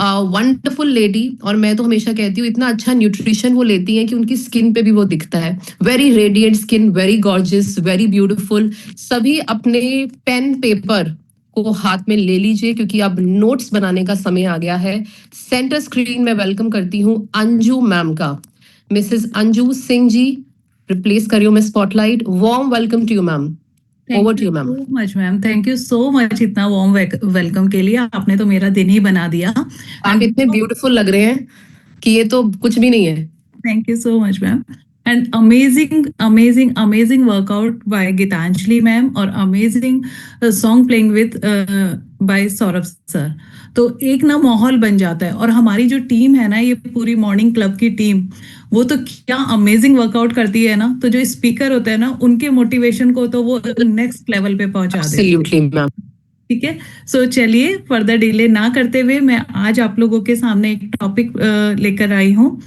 Wonderful lady, और मैं तो हमेशा कहती हूँ इतना अच्छा न्यूट्रिशन वो लेती हैं कि उनकी स्किन पे भी वो दिखता है। Very radiant skin, very gorgeous, very beautiful. सभी अपने पेन पेपर को हाथ में ले लीजिए, क्योंकि अब नोट्स बनाने का समय आ गया है। सेंटर स्क्रीन में वेलकम करती हूँ अंजू मैम का। मिसेस अंजू सिंह जी, रिप्लेस करियो मैं spotlight. Warm welcome to you ma'am. Over to you ma'am. So much ma'am, thank you so much इतना वार्म वेलकम के लिए। आपने तो मेरा दिन ही बना दिया। आप इतने ब्यूटीफुल लग रहे हैं कि ये तो कुछ भी नहीं है। Thank you so much ma'am. And amazing amazing amazing workout by Gitanjali ma'am, और amazing song playing with by Saurabh sir. तो एक ना माहौल बन जाता है। और हमारी जो टीम है ना, ये पूरी मॉर्निंग क्लब की टीम, वो तो क्या अमेजिंग वर्कआउट करती है ना। तो जो स्पीकर होते हैं ना, उनके मोटिवेशन को तो वो नेक्स्ट लेवल पे पहुंचा देते हैं। Absolutely ma'am. ठीक है। सो चलिए फर्दर डिले ना करते हुए मैं आज आप लोगों के सामने एक टॉपिक लेकर आई हूँ।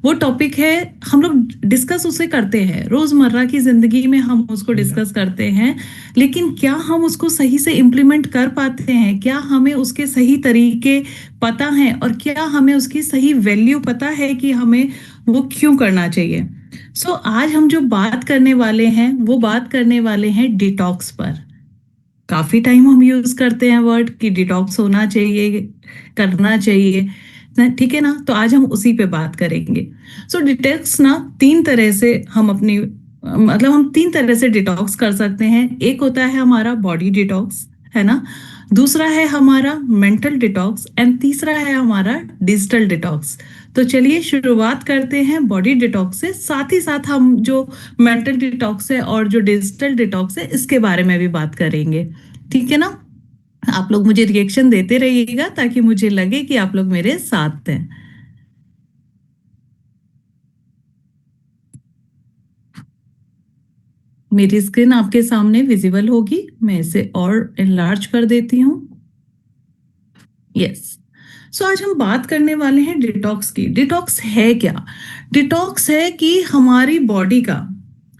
वो टॉपिक है, हम लोग डिस्कस उसे करते हैं रोजमर्रा की जिंदगी में, हम उसको डिस्कस करते हैं, लेकिन क्या हम उसको सही से इम्प्लीमेंट कर पाते हैं? क्या हमें उसके सही तरीके पता हैं? और क्या हमें उसकी सही वैल्यू पता है कि हमें वो क्यों करना चाहिए? सो आज हम जो बात करने वाले हैं, वो बात करने वाले हैं डिटॉक्स पर। काफी टाइम हम यूज करते हैं वर्ड कि डिटॉक्स होना चाहिए, करना चाहिए ठीक है ना। तो आज हम उसी पे बात करेंगे। सो डिटॉक्स ना तीन तरह से हम अपनी मतलब हम तीन तरह से डिटॉक्स कर सकते हैं। एक होता है हमारा बॉडी डिटॉक्स, है ना। दूसरा है हमारा मेंटल डिटॉक्स, एंड तीसरा है हमारा डिजिटल डिटॉक्स। तो चलिए शुरुआत करते हैं बॉडी डिटॉक्स से, साथ ही साथ हम जो मेंटल डिटॉक्स है और जो डिजिटल डिटॉक्स है इसके बारे में भी बात करेंगे। ठीक है ना। आप लोग मुझे रिएक्शन देते रहिएगा ताकि मुझे लगे कि आप लोग मेरे साथ हैं। मेरी स्क्रीन आपके सामने विजिबल होगी। मैं इसे और एनलार्ज कर देती हूँ। यस। सो आज हम बात करने वाले हैं डिटॉक्स की। डिटॉक्स है क्या? डिटॉक्स है कि हमारी बॉडी का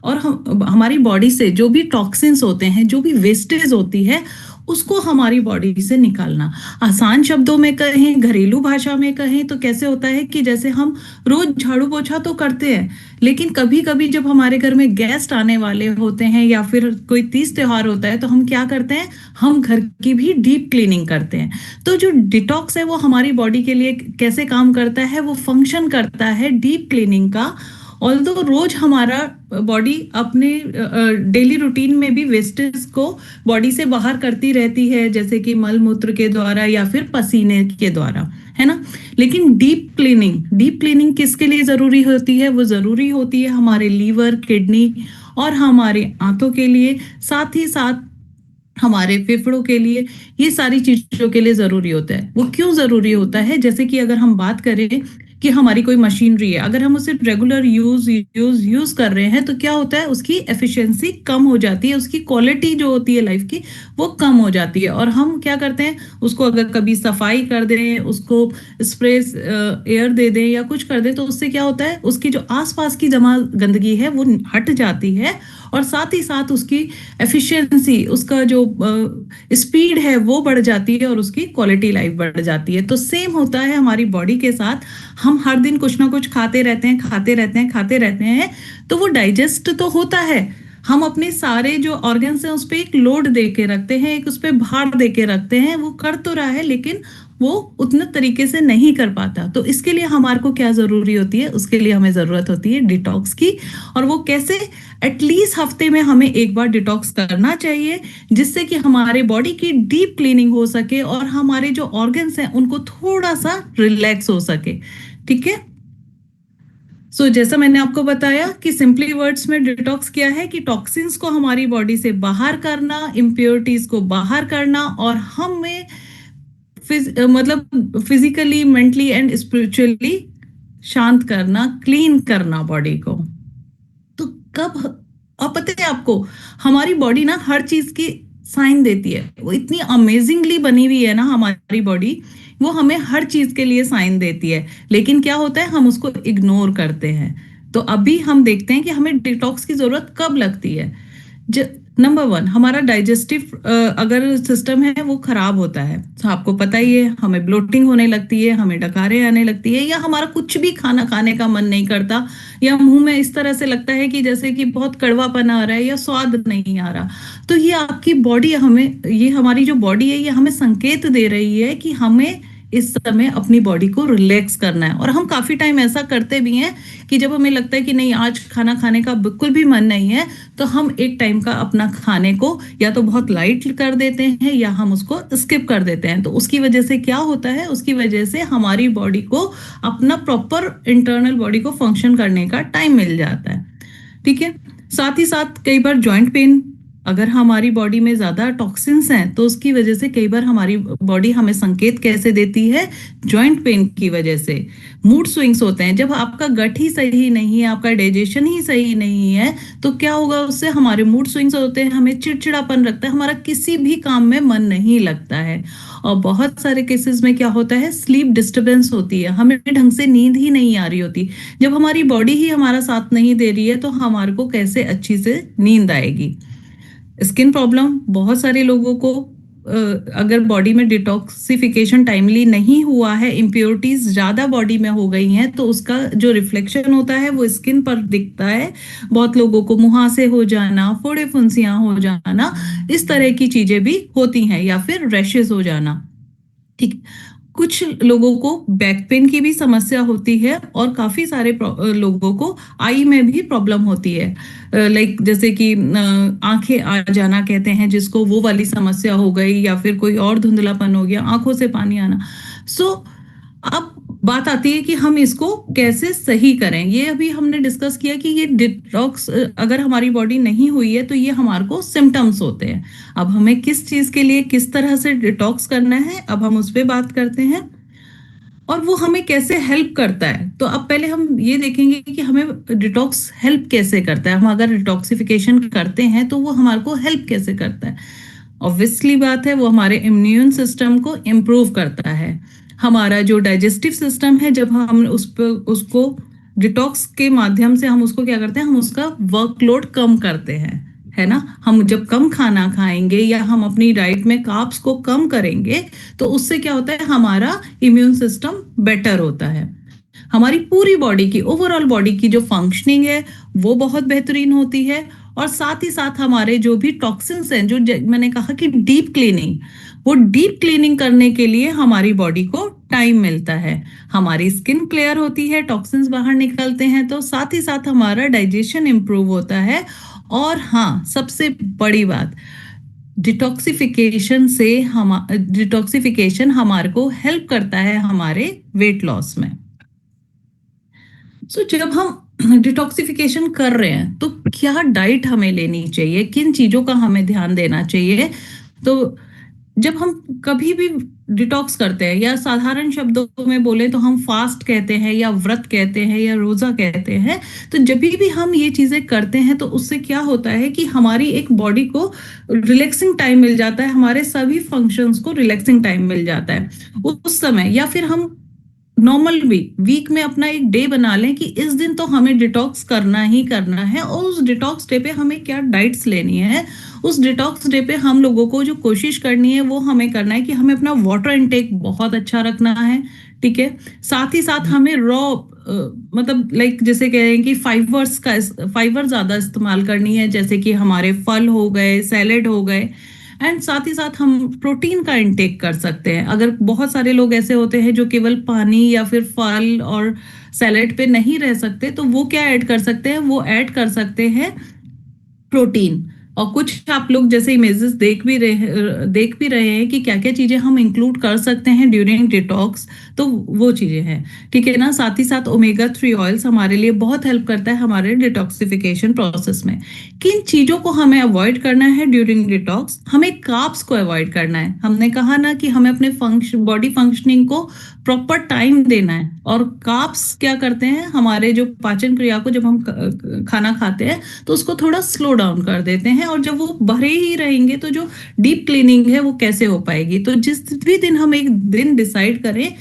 और हमारी बॉडी से जो भी टॉक्सिन्स होते हैं, जो भी वेस्टेज होती है, उसको हमारी बॉडी से निकालना। आसान शब्दों में कहें, घरेलू भाषा में कहें तो कैसे होता है कि जैसे हम रोज झाड़ू पोछा तो करते हैं, लेकिन कभी कभी जब हमारे घर में गेस्ट आने वाले होते हैं या फिर कोई तीज त्योहार होता है, तो हम क्या करते हैं, हम घर की भी डीप क्लीनिंग करते हैं। तो जो डिटॉक्स है वो हमारी बॉडी के लिए कैसे काम करता है, वो फंक्शन करता है डीप क्लीनिंग का। ऑल्दो रोज हमारा बॉडी अपने डेली रूटीन में भी वेस्टेज को बॉडी से बाहर करती रहती है, जैसे कि मल मूत्र के द्वारा या फिर पसीने के द्वारा, है ना। लेकिन डीप क्लीनिंग किसके लिए जरूरी होती है? वो जरूरी होती है हमारे लीवर, किडनी और हमारे आंतों के लिए, साथ ही साथ हमारे फेफड़ों के लिए। ये सारी चीजों के लिए जरूरी होता है। वो क्यों जरूरी होता है? जैसे कि अगर हम बात करें कि हमारी कोई मशीनरी है, अगर हम उसे रेगुलर यूज कर रहे हैं, तो क्या होता है, उसकी एफिशिएंसी कम हो जाती है, उसकी क्वालिटी जो होती है लाइफ की वो कम हो जाती है। और हम क्या करते हैं, उसको अगर कभी सफाई कर दें, उसको स्प्रे एयर दे दें या कुछ कर दें, तो उससे क्या होता है, उसकी जो आसपास की जमा गंदगी है वो हट जाती है, और साथ ही साथ उसकी एफिशिएंसी, उसका जो स्पीड है वो बढ़ जाती है, और उसकी क्वालिटी लाइफ बढ़ जाती है। तो सेम होता है हमारी बॉडी के साथ। हम हर दिन कुछ ना कुछ खाते रहते हैं, खाते रहते हैं, तो वो डाइजेस्ट तो होता है। हम अपने सारे जो ऑर्गन्स हैं उस पर एक लोड दे के रखते हैं, एक उस पर भार दे के रखते हैं। वो कर तो रहा है, लेकिन वो उतने तरीके से नहीं कर पाता। तो इसके लिए हमारे को क्या जरूरी होती है? उसके लिए हमें जरूरत होती है डिटॉक्स की। और वो कैसे? एटलीस्ट हफ्ते में हमें एक बार डिटॉक्स करना चाहिए, जिससे कि हमारे बॉडी की डीप क्लीनिंग हो सके और हमारे जो ऑर्गन्स हैं उनको थोड़ा सा रिलैक्स हो सके। ठीक है। जैसा मैंने आपको बताया कि सिंपली वर्ड्स में डिटॉक्स क्या है, कि टॉक्सिन्स को हमारी बॉडी से बाहर करना, इम्प्योरिटीज को बाहर करना, और हमें मतलब फिजिकली, मेंटली एंड स्पिरिचुअली शांत करना, क्लीन करना बॉडी को। तो कब, अब पता है आपको, हमारी बॉडी ना हर चीज की साइन देती है। वो इतनी अमेजिंगली बनी हुई है ना हमारी बॉडी, वो हमें हर चीज के लिए साइन देती है। लेकिन क्या होता है, हम उसको इग्नोर करते हैं। तो अभी हम देखते हैं कि हमें डिटॉक्स की जरूरत कब लगती है। नंबर वन, हमारा डाइजेस्टिव अगर सिस्टम है वो खराब होता है तो आपको पता ही है, हमें ब्लोटिंग होने लगती है, हमें डकारें आने लगती है, या हमारा कुछ भी खाना खाने का मन नहीं करता, या मुंह में इस तरह से लगता है कि जैसे कि बहुत कड़वापन आ रहा है या स्वाद नहीं आ रहा। तो ये आपकी बॉडी हमें, ये हमारी जो बॉडी है ये हमें संकेत दे रही है कि हमें इस समय अपनी बॉडी को रिलैक्स करना है। और हम काफी टाइम ऐसा करते भी हैं कि जब हमें लगता है कि नहीं, आज खाना खाने का बिल्कुल भी मन नहीं है, तो हम एक टाइम का अपना खाने को या तो बहुत लाइट कर देते हैं या हम उसको स्किप कर देते हैं। तो उसकी वजह से क्या होता है, उसकी वजह से हमारी बॉडी को अपना प्रॉपर इंटरनल बॉडी को फंक्शन करने का टाइम मिल जाता है। ठीक है। साथ ही साथ कई बार जॉइंट पेन, अगर हमारी बॉडी में ज्यादा टॉक्सिन्स हैं तो उसकी वजह से कई बार हमारी बॉडी हमें संकेत कैसे देती है, जॉइंट पेन की वजह से। मूड स्विंग्स होते हैं, जब आपका गट ही सही नहीं है, आपका डाइजेशन ही सही नहीं है, तो क्या होगा, उससे हमारे मूड स्विंग्स होते हैं, हमें चिड़चिड़ापन लगता है, हमारा किसी भी काम में मन नहीं लगता है। और बहुत सारे केसेस में क्या होता है, स्लीप डिस्टरबेंस होती है, हमें ढंग से नींद ही नहीं आ रही होती। जब हमारी बॉडी ही हमारा साथ नहीं दे रही है तो हमारे को कैसे अच्छी से नींद आएगी। स्किन प्रॉब्लम, बहुत सारे लोगों को अगर बॉडी में डिटॉक्सिफिकेशन टाइमली नहीं हुआ है, इम्प्योरिटीज ज्यादा बॉडी में हो गई हैं, तो उसका जो रिफ्लेक्शन होता है वो स्किन पर दिखता है। बहुत लोगों को मुहासे हो जाना, फोड़े फुंसियां हो जाना, इस तरह की चीजें भी होती हैं, या फिर रैशेस हो जाना। ठीक। कुछ लोगों को बैक पेन की भी समस्या होती है, और काफी सारे लोगों को आई में भी प्रॉब्लम होती है, लाइक जैसे कि आंखें आ जाना कहते हैं जिसको, वो वाली समस्या हो गई, या फिर कोई और धुंधलापन हो गया, आंखों से पानी आना। सो अब बात आती है कि हम इसको कैसे सही करें। ये अभी हमने डिस्कस किया कि ये डिटॉक्स अगर हमारी बॉडी नहीं हुई है तो ये हमारे को सिम्टम्स होते हैं। अब हमें किस चीज के लिए किस तरह से डिटॉक्स करना है, अब हम उस पर बात करते हैं, और वो हमें कैसे हेल्प करता है। तो अब पहले हम ये देखेंगे कि हमें डिटॉक्स हेल्प कैसे करता है। हम अगर डिटॉक्सिफिकेशन करते हैं तो वो हमारे को हेल्प कैसे करता है। ऑब्वियसली बात है, वो हमारे इम्यून सिस्टम को इम्प्रूव करता है। हमारा जो डाइजेस्टिव सिस्टम है, जब हम उसको डिटॉक्स के माध्यम से हम उसको क्या करते हैं, हम उसका वर्कलोड कम करते हैं, है ना। हम जब कम खाना खाएंगे या हम अपनी डाइट में कार्ब्स को कम करेंगे तो उससे क्या होता है, हमारा इम्यून सिस्टम बेटर होता है। हमारी पूरी बॉडी की, ओवरऑल बॉडी की जो फंक्शनिंग है वो बहुत बेहतरीन होती है। और साथ ही साथ हमारे जो भी टॉक्सिन्स हैं, जो मैंने कहा कि डीप क्लीनिंग, वो डीप क्लीनिंग करने के लिए हमारी बॉडी को टाइम मिलता है। हमारी स्किन क्लियर होती है, टॉक्सिन्स बाहर निकलते हैं, तो साथ ही साथ हमारा डाइजेशन इंप्रूव होता है। और हाँ, सबसे बड़ी बात, डिटॉक्सिफिकेशन हमारे को हेल्प करता है हमारे वेट लॉस में। जब हम डिटॉक्सिफिकेशन कर रहे हैं तो क्या डाइट हमें लेनी चाहिए, किन चीजों का हमें ध्यान देना चाहिए। तो जब हम कभी भी डिटॉक्स करते हैं, या साधारण शब्दों में बोले तो हम फास्ट कहते हैं, या व्रत कहते हैं, या रोजा कहते हैं, तो जब भी हम ये चीजें करते हैं तो उससे क्या होता है कि हमारी एक बॉडी को रिलैक्सिंग टाइम मिल जाता है, हमारे सभी फंक्शंस को रिलैक्सिंग टाइम मिल जाता है उस समय। या फिर हम नॉर्मल भी वीक में अपना एक डे बना लें कि इस दिन तो हमें डिटॉक्स करना ही करना है, और उस डिटॉक्स डे पे हमें क्या डाइट्स लेनी है। उस डिटॉक्स डे पे हम लोगों को जो कोशिश करनी है वो हमें करना है कि हमें अपना वाटर इनटेक बहुत अच्छा रखना है। ठीक है। साथ ही साथ हमें मतलब लाइक जैसे कह रहे हैं कि फाइबर ज्यादा इस्तेमाल करनी है, जैसे कि हमारे फल हो गए, सैलेड हो गए, एंड साथ ही साथ हम प्रोटीन का इंटेक कर सकते हैं। अगर बहुत सारे लोग ऐसे होते हैं जो केवल पानी या फिर फल और सैलेड पे नहीं रह सकते, तो वो क्या ऐड कर सकते हैं, वो ऐड कर सकते हैं प्रोटीन। और कुछ आप लोग जैसे इमेजेस देख भी रहे हैं कि क्या क्या चीजें हम इंक्लूड कर सकते हैं ड्यूरिंग डिटॉक्स, तो वो चीजें हैं। ठीक है ना। साथ ही साथ ओमेगा 3 ऑयल्स हमारे लिए बहुत हेल्प करता है हमारे डिटॉक्सिफिकेशन प्रोसेस में। किन चीजों को हमें अवॉइड करना है ड्यूरिंग डिटॉक्स, हमें कार्ब्स को अवॉइड करना है। हमने कहा ना कि हमें अपने बॉडी फंक्शनिंग को प्रॉपर टाइम देना है। और कार्ब्स क्या करते हैं, हमारे जो पाचन क्रिया को, जब हम खाना खाते हैं तो उसको थोड़ा स्लो डाउन कर देते हैं, और जब वो भरे ही रहेंगे तो जो डीप क्लीनिंग है वो कैसे हो पाएगी। तो जिस भी दिन हम एक दिन डिसाइड करें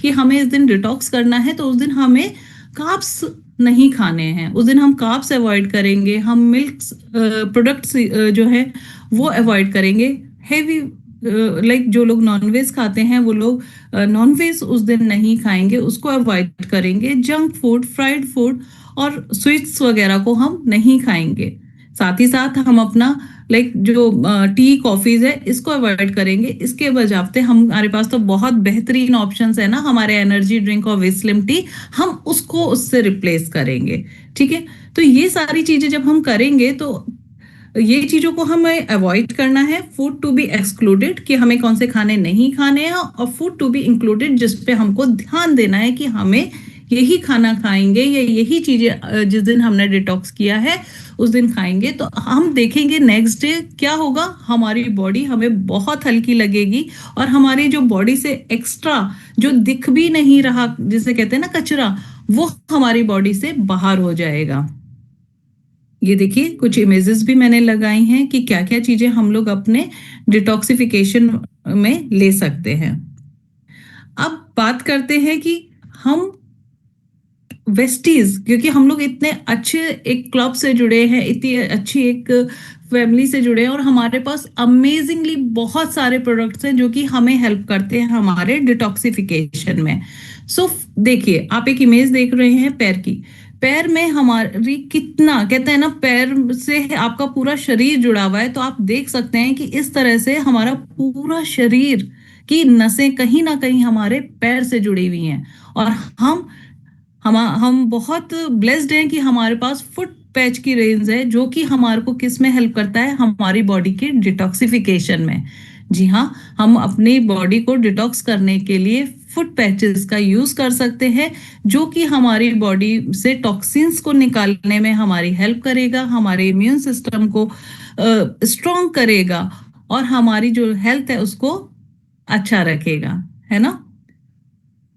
कि हमें इस दिन डिटॉक्स करना है, तो उस दिन हमें कार्ब्स नहीं खाने हैं, उस दिन हम कार्ब्स अवॉइड करेंगे, हम मिल्क प्रोडक्ट्स जो है वो अवॉइड करेंगे। हेवी लाइक जो लोग नॉनवेज खाते हैं वो लोग नॉनवेज उस दिन नहीं खाएंगे, उसको अवॉइड करेंगे। जंक फूड, फ्राइड फूड और स्वीट्स वगैरह को हम नहीं खाएंगे। साथ ही साथ हम अपना लाइक जो टी कॉफीज है इसको अवॉइड करेंगे। इसके बजाते हमारे पास तो बहुत बेहतरीन ऑप्शंस है ना, हमारे एनर्जी ड्रिंक और विस्लिम टी, हम उसको उससे रिप्लेस करेंगे। ठीक है, तो ये सारी चीजें जब हम करेंगे तो ये चीजों को हमें अवॉइड करना है। फूड टू बी एक्सक्लूडेड, कि हमें कौन से खाने नहीं खाने हैं, और फूड टू बी इंक्लूडेड, जिस पे हमको ध्यान देना है कि हमें यही खाना खाएंगे या यही चीजें जिस दिन हमने डिटॉक्स किया है उस दिन खाएंगे। तो हम देखेंगे नेक्स्ट डे क्या होगा, हमारी बॉडी हमें बहुत हल्की लगेगी और हमारी जो बॉडी से एक्स्ट्रा जो दिख भी नहीं रहा, जिसे कहते हैं ना कचरा, वो हमारी बॉडी से बाहर हो जाएगा। ये देखिए कुछ इमेजेस भी मैंने लगाई हैं कि क्या क्या चीजें हम लोग अपने डिटॉक्सिफिकेशन में ले सकते हैं। अब बात करते हैं कि हम वेस्टीज, क्योंकि हम लोग इतने अच्छे एक क्लब से जुड़े हैं, इतनी अच्छी एक फैमिली से जुड़े हैं और हमारे पास अमेजिंगली बहुत सारे प्रोडक्ट्स हैं जो कि हमें हेल्प करते हैं हमारे डिटॉक्सिफिकेशन में। सो देखिए, आप एक इमेज देख रहे हैं पैर की। पैर में हमारी कितना, कहते हैं ना, पैर से आपका पूरा शरीर जुड़ा हुआ है, तो आप देख सकते हैं कि इस तरह से हमारा पूरा शरीर की नसें कहीं ना कहीं हमारे पैर से जुड़ी हुई हैं। और हम बहुत ब्लेस्ड हैं कि हमारे पास फुट पैच की रेंज है, जो कि हमारे को किस में हेल्प करता है, हमारी बॉडी के डिटॉक्सिफिकेशन में। जी हाँ, हम अपनी बॉडी को डिटॉक्स करने के लिए फुट पैचेस का यूज कर सकते हैं, जो कि हमारी बॉडी से टॉक्सिन्स को निकालने में हमारी हेल्प करेगा, हमारे इम्यून सिस्टम को स्ट्रॉन्ग करेगा और हमारी जो हेल्थ है उसको अच्छा रखेगा, है ना।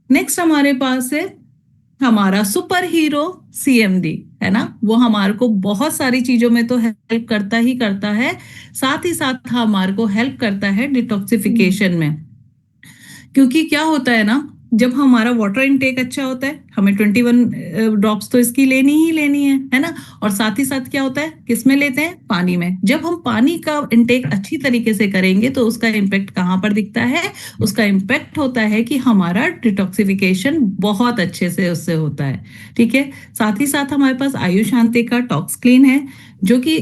नेक्स्ट हमारे पास है हमारा सुपर हीरो सीएमडी, है ना। वो हमारे को बहुत सारी चीजों में तो हेल्प करता ही करता है, साथ ही साथ हमारे को हेल्प करता है डिटॉक्सिफिकेशन में। क्योंकि क्या होता है ना, जब हमारा वाटर इनटेक अच्छा होता है, हमें 21 ड्रॉप्स तो इसकी लेनी ही लेनी है ना। और साथ ही साथ क्या होता है, किस में लेते हैं, पानी में। जब हम पानी का इनटेक अच्छी तरीके से करेंगे तो उसका इम्पैक्ट कहाँ पर दिखता है, उसका इम्पैक्ट होता है कि हमारा डिटॉक्सिफिकेशन बहुत अच्छे से उससे होता है। ठीक है, साथ ही साथ हमारे पास आयुष शांति का टॉक्स क्लीन है, जो कि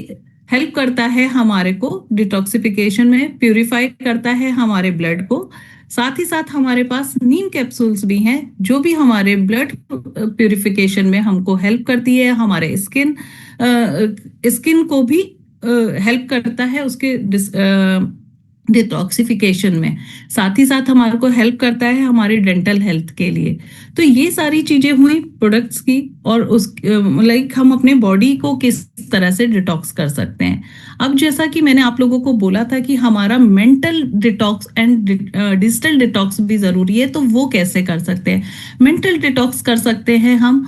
हेल्प करता है हमारे को डिटॉक्सिफिकेशन में, प्यूरिफाई करता है हमारे ब्लड को। साथ ही साथ हमारे पास नीम कैप्सूल्स भी हैं, जो भी हमारे ब्लड प्यूरिफिकेशन में हमको हेल्प करती है, हमारे स्किन को भी हेल्प करता है उसके डिटॉक्सिफिकेशन में। साथ ही साथ हमारे को हेल्प करता है हमारी डेंटल हेल्थ के लिए। तो ये सारी चीजें हुई प्रोडक्ट्स की, और उस लाइक हम अपने बॉडी को किस तरह से डिटॉक्स कर सकते हैं। अब जैसा कि मैंने आप लोगों को बोला था कि हमारा mental detox and digital detox भी जरूरी है, तो वो कैसे कर सकते हैं। मेंटल डिटॉक्स कर सकते हैं हम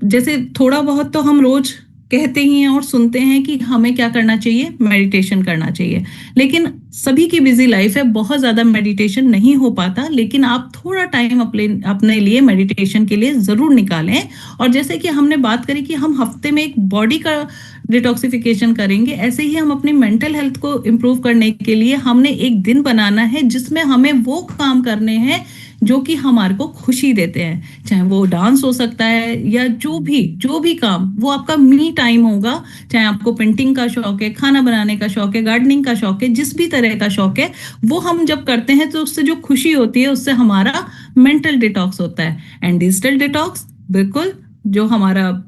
जैसे थोड़ा बहुत तो हम रोज कहते ही हैं और सुनते हैं कि हमें क्या करना चाहिए, मेडिटेशन करना चाहिए। लेकिन सभी की बिजी लाइफ है, बहुत ज्यादा मेडिटेशन नहीं हो पाता, लेकिन आप थोड़ा टाइम अपने लिए मेडिटेशन के लिए जरूर निकालें। और जैसे कि हमने बात करी कि हम हफ्ते में एक बॉडी का डिटॉक्सिफिकेशन करेंगे, ऐसे ही हम अपनी मेंटल हेल्थ को इम्प्रूव करने के लिए हमने एक दिन बनाना है जिसमें हमें वो काम करने हैं जो कि हमारे को खुशी देते हैं। चाहे वो डांस हो सकता है या जो भी काम, वो आपका मी टाइम होगा। चाहे आपको पेंटिंग का शौक है, खाना बनाने का शौक है, गार्डनिंग का शौक है, जिस भी तरह का शौक है, वो हम जब करते हैं तो उससे जो खुशी होती है उससे हमारा मेंटल डिटॉक्स होता है। एंड डिजिटल डिटॉक्स, बिल्कुल, जो हमारा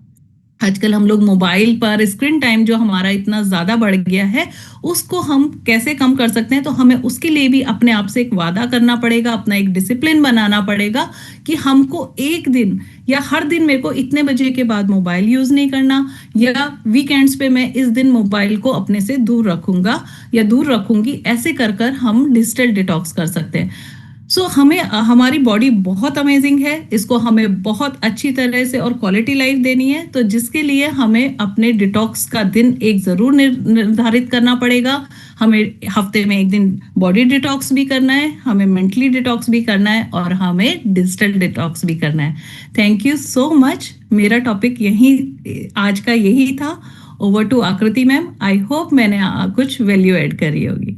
आजकल हम लोग मोबाइल पर स्क्रीन टाइम जो हमारा इतना ज्यादा बढ़ गया है, उसको हम कैसे कम कर सकते हैं। तो हमें उसके लिए भी अपने आप से एक वादा करना पड़ेगा, अपना एक डिसिप्लिन बनाना पड़ेगा कि हमको एक दिन या हर दिन मेरे को इतने बजे के बाद मोबाइल यूज नहीं करना, या वीकेंड्स पे मैं इस दिन मोबाइल को अपने से दूर रखूंगा या दूर रखूंगी। ऐसे कर कर हम डिजिटल डिटॉक्स कर सकते हैं। सो हमें हमारी बॉडी बहुत अमेजिंग है, इसको हमें बहुत अच्छी तरह से और क्वालिटी लाइफ देनी है। तो जिसके लिए हमें अपने डिटॉक्स का दिन एक जरूर निर्धारित करना पड़ेगा। हमें हफ्ते में एक दिन बॉडी डिटॉक्स भी करना है, हमें मेंटली डिटॉक्स भी करना है और हमें डिजिटल डिटॉक्स भी करना है। Thank you so much. मेरा टॉपिक आज का यही था। ओवर टू आकृति मैम। आई होप मैंने कुछ वैल्यू ऐड करी होगी।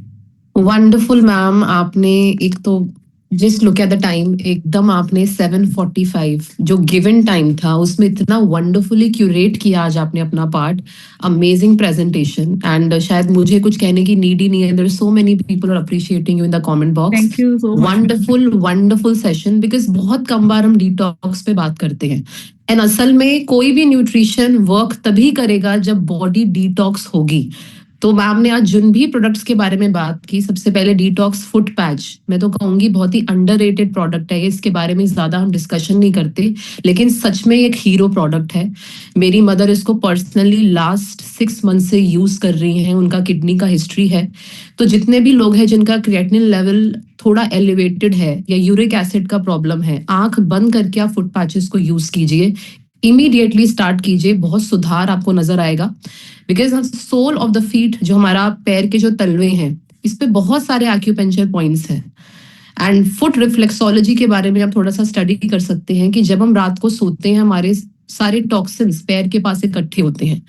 Wonderful ma'am. आपने एक तो just look at the time, एकदम आपने 7:45 जो गिवन टाइम था उसमें इतना वंडरफुली क्यूरेट किया आज आपने अपना पार्ट। Amazing presentation. एंड शायद मुझे कुछ कहने की नीड ही नहीं है, there are so many people are appreciating you in the comment box. Thank you so much. Wonderful wonderful session, because बहुत कम बार हम डिटॉक्स पे बात करते हैं। एंड असल में कोई भी न्यूट्रिशन वर्क तभी करेगा जब बॉडी डिटॉक्स होगी। तो मैम ने आज जिन भी प्रोडक्ट्स के बारे में बात की, सबसे पहले डिटॉक्स फुट पैच, मैं तो कहूंगी बहुत ही अंडररेटेड प्रोडक्ट है। इसके बारे में ज्यादा हम डिस्कशन नहीं करते, लेकिन सच में एक हीरो प्रोडक्ट है। मेरी मदर इसको पर्सनली लास्ट 6 मंथ से यूज कर रही हैं, उनका किडनी का हिस्ट्री है। तो जितने भी लोग हैं जिनका क्रिएटिनिन लेवल थोड़ा एलिवेटेड है या यूरिक एसिड का प्रॉब्लम है, आंख बंद करके आप फुट पैचेस को यूज कीजिए, इमीडिएटली स्टार्ट कीजिए, बहुत सुधार आपको नजर आएगा। Because sole of the feet, जो हमारा पैर के जो तलवे हैं, इस पे बहुत सारे एक्यूपेंचर पॉइंट्स हैं। एंड फुट रिफ्लेक्सोलॉजी के बारे में आप थोड़ा सा स्टडी कर सकते हैं कि जब हम रात को सोते हैं हमारे सारे टॉक्सिन्स पैर के पास इकट्ठे होते हैं।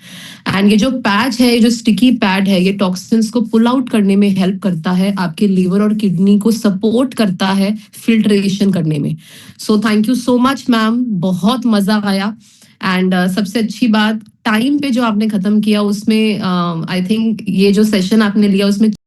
एंड ये जो पैच है, ये जो स्टिकी पैड है, ये टॉक्सिन्स को पुल आउट करने में हेल्प करता है, आपके लीवर और किडनी को सपोर्ट करता है फिल्ट्रेशन करने में। So thank you so much ma'am, बहुत मजा आया। एंड सबसे अच्छी बात, टाइम पे जो आपने खत्म किया उसमें आई थिंक ये जो सेशन आपने लिया उसमें